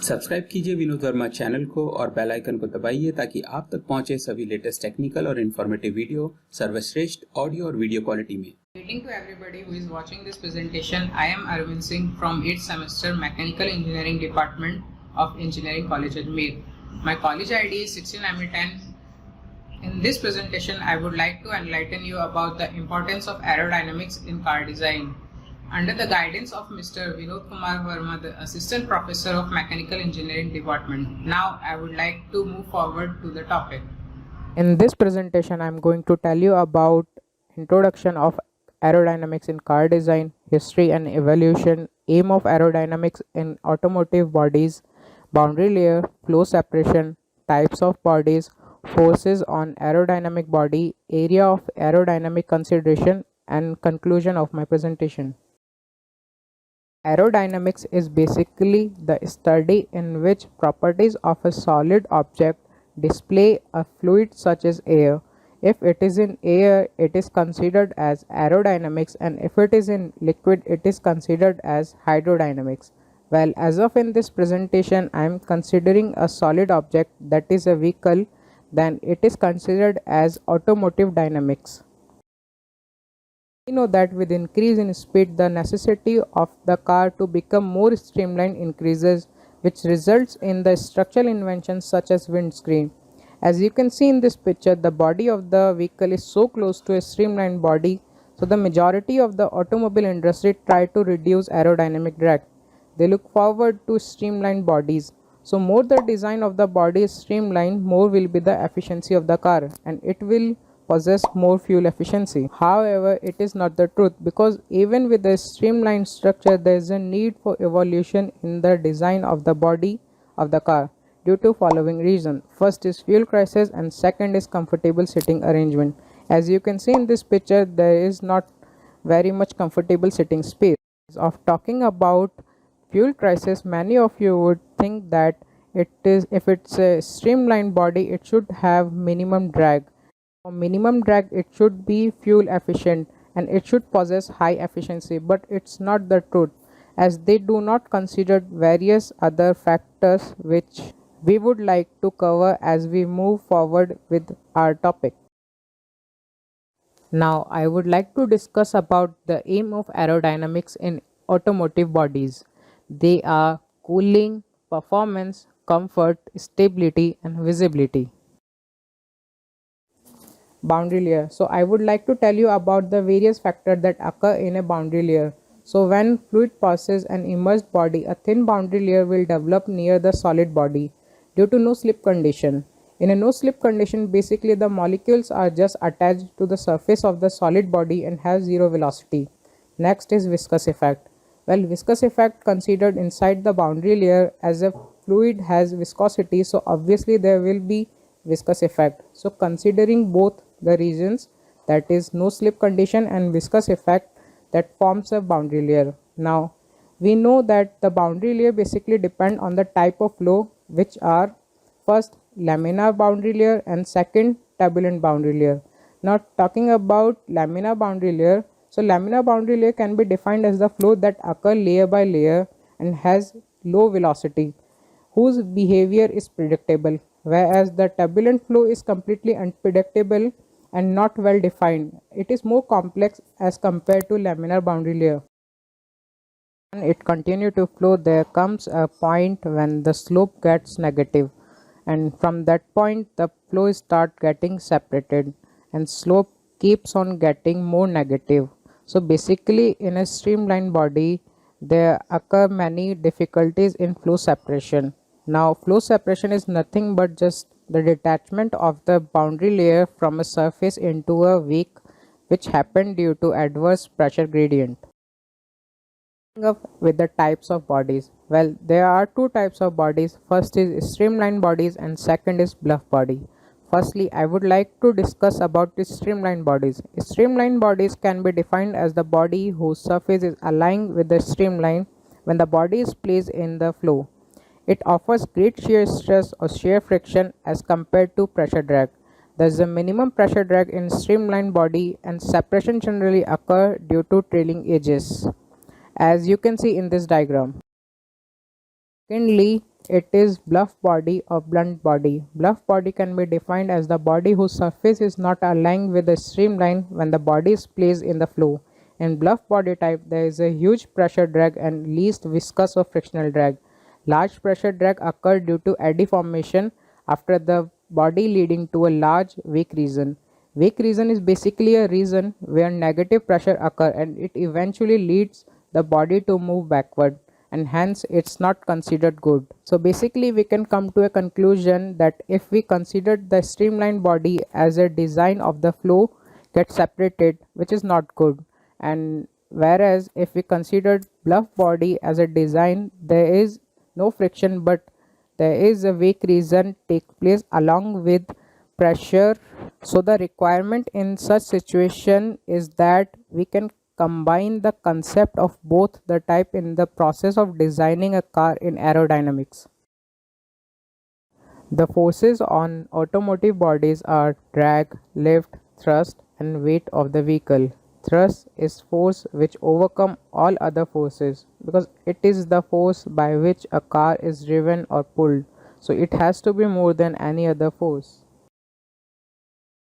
Subscribe कीजिए Vinod Verma channel को और बेल आइकन को दबाइए ताकि आप तक पहुंचे सभी लेटेस्ट टेक्निकल और इन्फॉर्मेटिव वीडियो सर्वश्रेष्ठ ऑडियो और वीडियो क्वालिटी में। Greeting to everybody who is watching this presentation. I am Arvind Singh from 8th semester Mechanical Engineering Department of Engineering College Ajmer. My college ID is 16M10. In this presentation, I would like to enlighten you about the importance of aerodynamics in car design. Under the guidance of Mr. Vinod Kumar Verma, the Assistant Professor of Mechanical Engineering Department. Now, I would like to move forward to the topic. In this presentation, I am going to tell you about introduction of aerodynamics in car design, history and evolution, aim of aerodynamics in automotive bodies, boundary layer, flow separation, types of bodies, forces on aerodynamic body, area of aerodynamic consideration, and conclusion of my presentation. Aerodynamics is basically the study in which properties of a solid object display a fluid such as air. If it is in air, it is considered as aerodynamics, and if it is in liquid, it is considered as hydrodynamics. Well, as of in this presentation, I am considering a solid object, that is a vehicle, then it is considered as automotive dynamics. We know that with increase in speed, the necessity of the car to become more streamlined increases, which results in the structural inventions such as windscreen. As you can see in this picture, the body of the vehicle is so close to a streamlined body, so the majority of the automobile industry try to reduce aerodynamic drag. They look forward to streamlined bodies. So more the design of the body is streamlined, more will be the efficiency of the car, and it will possess more fuel efficiency. However, it is not the truth, because even with a streamlined structure, there is a need for evolution in the design of the body of the car due to following reason. First is fuel crisis, and second is comfortable sitting arrangement. As you can see in this picture, there is not very much comfortable sitting space. Of talking about fuel crisis, many of you would think that if it's a streamlined body, it should have minimum drag. For minimum drag, it should be fuel efficient and it should possess high efficiency, but it's not the truth, as they do not consider various other factors which we would like to cover as we move forward with our topic. Now, I would like to discuss about the aim of aerodynamics in automotive bodies. They are cooling, performance, comfort, stability, and visibility. Boundary layer. So I would like to tell you about the various factors that occur in a boundary layer. So when fluid passes an immersed body, a thin boundary layer will develop near the solid body due to no slip condition. In a no slip condition, basically the molecules are just attached to the surface of the solid body and have zero velocity. Next is viscous effect. Well, viscous effect considered inside the boundary layer, as a fluid has viscosity, so obviously there will be viscous effect. So considering both the reasons, that is no slip condition and viscous effect, that forms a boundary layer. Now we know that the boundary layer basically depend on the type of flow, which are first laminar boundary layer and second turbulent boundary layer. Now talking about laminar boundary layer, so laminar boundary layer can be defined as the flow that occur layer by layer and has low velocity, whose behavior is predictable, whereas the turbulent flow is completely unpredictable and not well defined. It is more complex as compared to laminar boundary layer. When it continue to flow, there comes a point when the slope gets negative, and from that point the flow start getting separated and slope keeps on getting more negative. So basically in a streamlined body, there occur many difficulties in flow separation. Now flow separation is nothing but just the detachment of the boundary layer from a surface into a weak, which happen due to adverse pressure gradient. Up with the types of bodies. Well, there are two types of bodies. First is streamlined bodies and second is bluff body. Firstly, I would like to discuss about the streamlined bodies. Streamlined bodies can be defined as the body whose surface is aligned with the streamline when the body is placed in the flow. It offers great shear stress or shear friction as compared to pressure drag. There is a minimum pressure drag in streamlined body, and separation generally occur due to trailing edges, as you can see in this diagram. Secondly, it is bluff body or blunt body. Bluff body can be defined as the body whose surface is not aligned with the streamline when the body is placed in the flow. In bluff body type, there is a huge pressure drag and least viscous or frictional drag. Large pressure drag occurs due to eddy formation after the body, leading to a large wake region. Wake region is basically a region where negative pressure occurs and it eventually leads the body to move backward, and hence it's not considered good. So basically we can come to a conclusion that if we considered the streamlined body as a design of the flow gets separated, which is not good, and whereas if we considered bluff body as a design, there is no friction but there is a wake region take place along with pressure. So the requirement in such situation is that we can combine the concept of both the type in the process of designing a car in aerodynamics. The forces on automotive bodies are drag, lift, thrust and weight of the vehicle. Thrust is force which overcome all other forces because it is the force by which a car is driven or pulled. So it has to be more than any other force.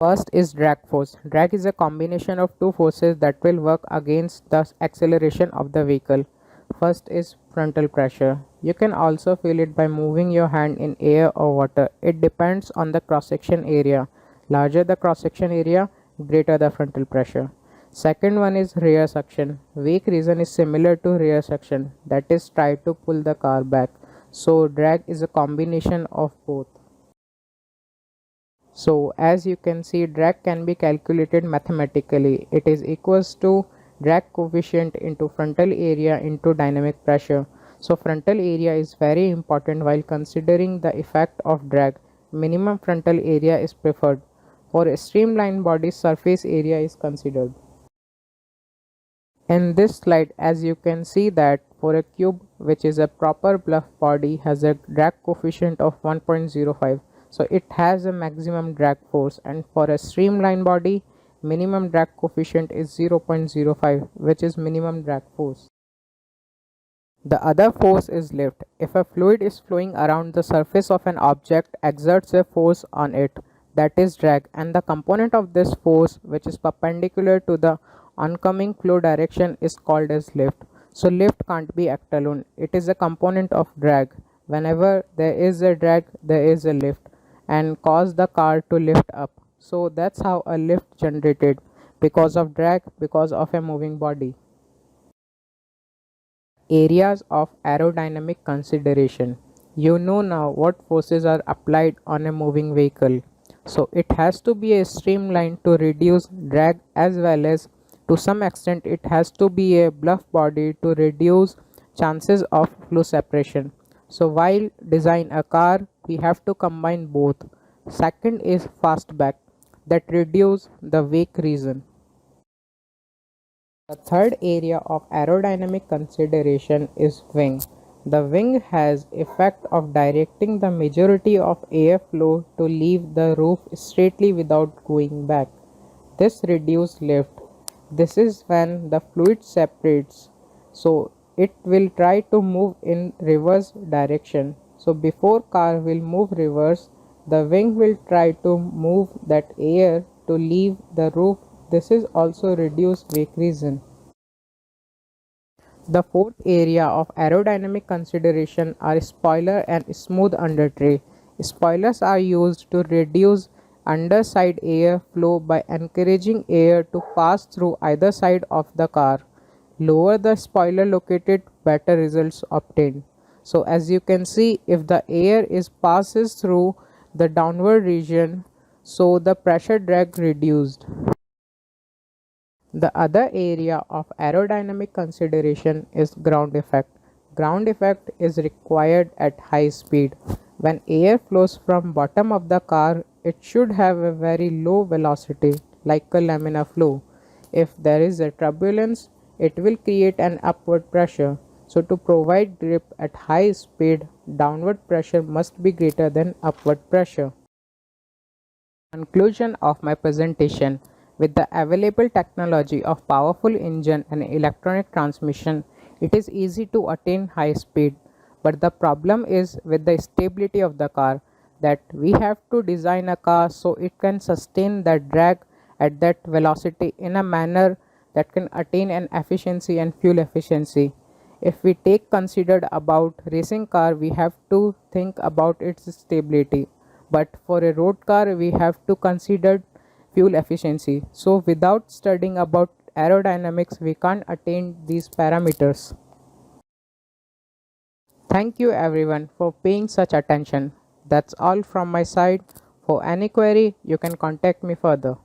First is drag force. Drag is a combination of two forces that will work against the acceleration of the vehicle. First is frontal pressure. You can also feel it by moving your hand in air or water. It depends on the cross-section area. Larger the cross-section area, greater the frontal pressure. Second one is rear suction. Wake region is similar to rear suction, that is try to pull the car back. So drag is a combination of both. So as you can see, drag can be calculated mathematically. It is equals to drag coefficient into frontal area into dynamic pressure. So frontal area is very important while considering the effect of drag. Minimum frontal area is preferred. For a streamlined body, surface area is considered. In this slide, as you can see that for a cube which is a proper bluff body has a drag coefficient of 1.05. So it has a maximum drag force, and for a streamlined body minimum drag coefficient is 0.05, which is minimum drag force. The other force is lift. If a fluid is flowing around the surface of an object exerts a force on it, that is drag, and the component of this force which is perpendicular to the oncoming flow direction is called as lift. So lift can't be act alone, it is a component of drag. Whenever there is a drag, there is a lift and cause the car to lift up. So that's how a lift generated, because of drag, because of a moving body. Areas of aerodynamic consideration. You know now what forces are applied on a moving vehicle. So it has to be a streamline to reduce drag, as well as to some extent it has to be a bluff body to reduce chances of flow separation. So while design a car, we have to combine both. Second is fastback, that reduce the wake region. The third area of aerodynamic consideration is wing. The wing has effect of directing the majority of airflow to leave the roof straightly without going back. This reduces lift. This is when the fluid separates, so it will try to move in reverse direction. So before car will move reverse, the wing will try to move that air to leave the roof. This is also reduced wake region. The fourth area of aerodynamic consideration are spoiler and smooth undertray. Spoilers are used to reduce underside air flow by encouraging air to pass through either side of the car. Lower the spoiler located, better results obtained. So as you can see, if the air is passes through the downward region, so the pressure drag reduced. The other area of aerodynamic consideration is ground effect. Ground effect is required at high speed. When air flows from bottom of the car, it should have a very low velocity like a laminar flow. If there is a turbulence, it will create an upward pressure. So to provide grip at high speed, downward pressure must be greater than upward pressure. Conclusion of my presentation. With the available technology of powerful engine and electronic transmission, it is easy to attain high speed. But the problem is with the stability of the car, that we have to design a car so it can sustain that drag at that velocity in a manner that can attain an efficiency and fuel efficiency. If we take considered about racing car, we have to think about its stability. But for a road car, we have to consider fuel efficiency. So without studying about aerodynamics, we can't attain these parameters. Thank you everyone for paying such attention. That's all from my side. For any query, you can contact me further.